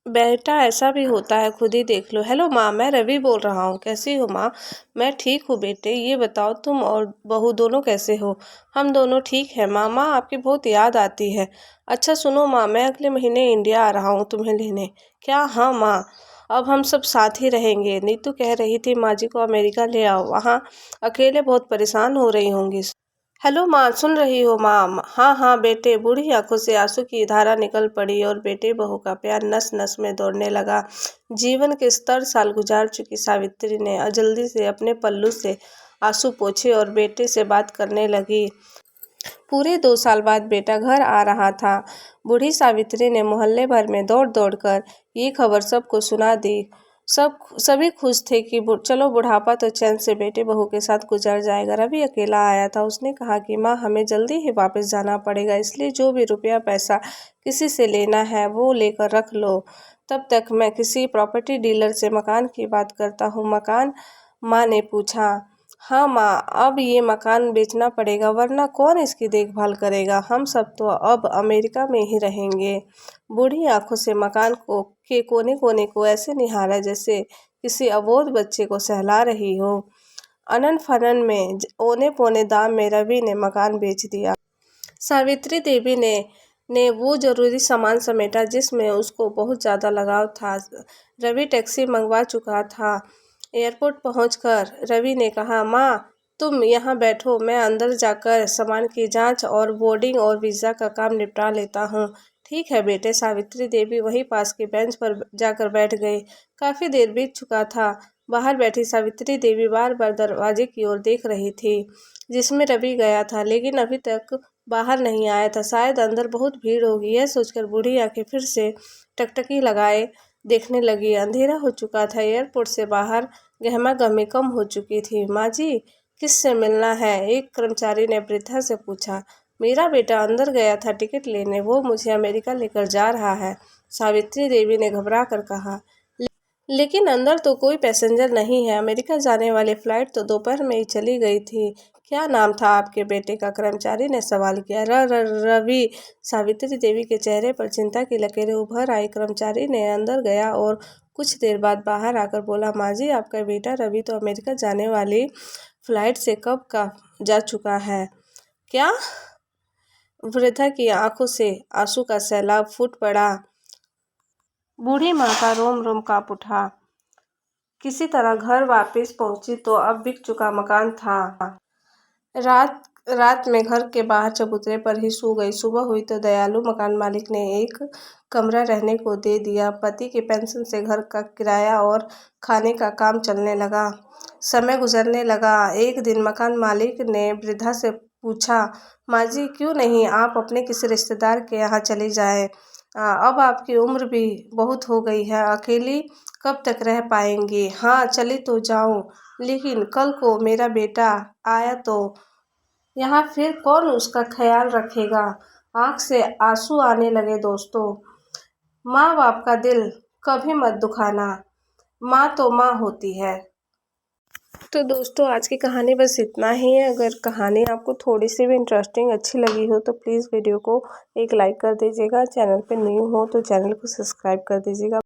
बेटा ऐसा भी होता है, खुद ही देख लो। हेलो माँ, मैं रवि बोल रहा हूँ। कैसी हो माँ? मैं ठीक हूँ बेटे। ये बताओ तुम और बहू दोनों कैसे हो? हम दोनों ठीक है माँ। माँ आपकी बहुत याद आती है। अच्छा सुनो माँ, मैं अगले महीने इंडिया आ रहा हूँ तुम्हें लेने। क्या? हाँ माँ, अब हम सब साथ ही रहेंगे। नीतू कह रही थी माँ जी को अमेरिका ले आओ, वहाँ अकेले बहुत परेशान हो रही होंगी। हेलो माँ, सुन रही हो माँ? हाँ हाँ बेटे। बूढ़ी आंखों से आंसू की धारा निकल पड़ी और बेटे बहू का प्यार नस नस में दौड़ने लगा। जीवन के 70 साल गुजार चुकी सावित्री ने जल्दी से अपने पल्लू से आंसू पोंछे और बेटे से बात करने लगी। पूरे 2 साल बाद बेटा घर आ रहा था। बूढ़ी सावित्री ने मोहल्ले भर में दौड़ दौड़ कर ये खबर सबको सुना दी। सभी खुश थे कि चलो बुढ़ापा तो चैन से बेटे बहू के साथ गुजर जाएगा। रवि अकेला आया था। उसने कहा कि माँ हमें जल्दी ही वापस जाना पड़ेगा, इसलिए जो भी रुपया पैसा किसी से लेना है वो लेकर रख लो। तब तक मैं किसी प्रॉपर्टी डीलर से मकान की बात करता हूँ। मकान? माँ ने पूछा। हाँ माँ, अब ये मकान बेचना पड़ेगा वरना कौन इसकी देखभाल करेगा। हम सब तो अब अमेरिका में ही रहेंगे। बूढ़ी आंखों से मकान के कोने कोने को ऐसे निहारा जैसे किसी अबोध बच्चे को सहला रही हो। अनन फनन में औने पौने दाम में रवि ने मकान बेच दिया। सावित्री देवी ने वो जरूरी सामान समेटा जिसमें उसको बहुत ज़्यादा लगाव था। रवि टैक्सी मंगवा चुका था। एयरपोर्ट पहुंचकर रवि ने कहा, माँ तुम यहाँ बैठो, मैं अंदर जाकर सामान की जांच और बोर्डिंग और वीज़ा का काम निपटा लेता हूँ। ठीक है बेटे। सावित्री देवी वहीं पास के बेंच पर जाकर बैठ गई। काफ़ी देर बीत चुका था। बाहर बैठी सावित्री देवी बार बार दरवाजे की ओर देख रही थी जिसमें रवि गया था, लेकिन अभी तक बाहर नहीं आया था। शायद अंदर बहुत भीड़ होगी। यह सोचकर बूढ़ी आंखें फिर से टकटकी लगाए देखने लगी। अंधेरा हो चुका था। एयरपोर्ट से बाहर गहमा गहमी कम हो चुकी थी। माँ जी, किससे मिलना है? एक कर्मचारी ने वृद्धा से पूछा। मेरा बेटा अंदर गया था टिकट लेने, वो मुझे अमेरिका लेकर जा रहा है, सावित्री देवी ने घबरा कर कहा। लेकिन अंदर तो कोई पैसेंजर नहीं है। अमेरिका जाने वाली फ्लाइट तो दोपहर में ही चली गई थी। क्या नाम था आपके बेटे का? कर्मचारी ने सवाल किया। रवि। सावित्री देवी के चेहरे पर चिंता की लकीरें उभर आई। कर्मचारी ने अंदर गया और कुछ देर बाद बाहर आकर बोला, माँ जी आपका बेटा रवि तो अमेरिका जाने वाली फ्लाइट से कब का जा चुका है। क्या? वृद्धा की आंखों से आंसू का सैलाब फूट पड़ा। बूढ़ी माँ का रोम रोम कांप उठा। किसी तरह घर वापस पहुंची तो अब बिक चुका मकान था। रात में घर के बाहर चबूतरे पर ही सो गई। सुबह हुई तो दयालु मकान मालिक ने एक कमरा रहने को दे दिया। पति की पेंशन से घर का किराया और खाने का काम चलने लगा। समय गुजरने लगा। एक दिन मकान मालिक ने वृद्धा से पूछा, माँ जी क्यों नहीं आप अपने किसी रिश्तेदार के यहाँ चली जाए? अब आपकी उम्र भी बहुत हो गई है, अकेली कब तक रह पाएंगी? हाँ चली तो जाऊं, लेकिन कल को मेरा बेटा आया तो यहाँ फिर कौन उसका ख्याल रखेगा? आंख से आंसू आने लगे। दोस्तों, माँ बाप का दिल कभी मत दुखाना, माँ तो माँ होती है। तो दोस्तों आज की कहानी बस इतना ही है। अगर कहानी आपको थोड़ी सी भी इंटरेस्टिंग अच्छी लगी हो तो प्लीज़ वीडियो को एक लाइक कर दीजिएगा। चैनल पे न्यू हो तो चैनल को सब्सक्राइब कर दीजिएगा।